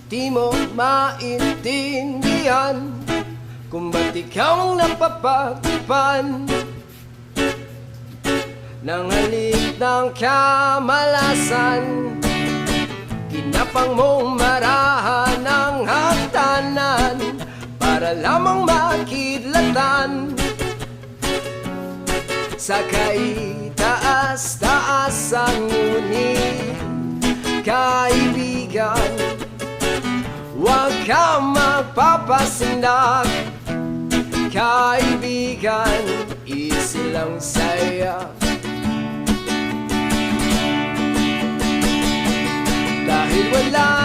Di mo maintindihan kung ba't ikaw ang napapagtipan ng halik ng kamalasan. Kinapang mong marahan ng hagdanan para lamang makidlatan sa kaitaas-taasan. Ngunit kaibigan, huwag ka magpapasindak. Kaibigan, easy lang saya. Dahil wala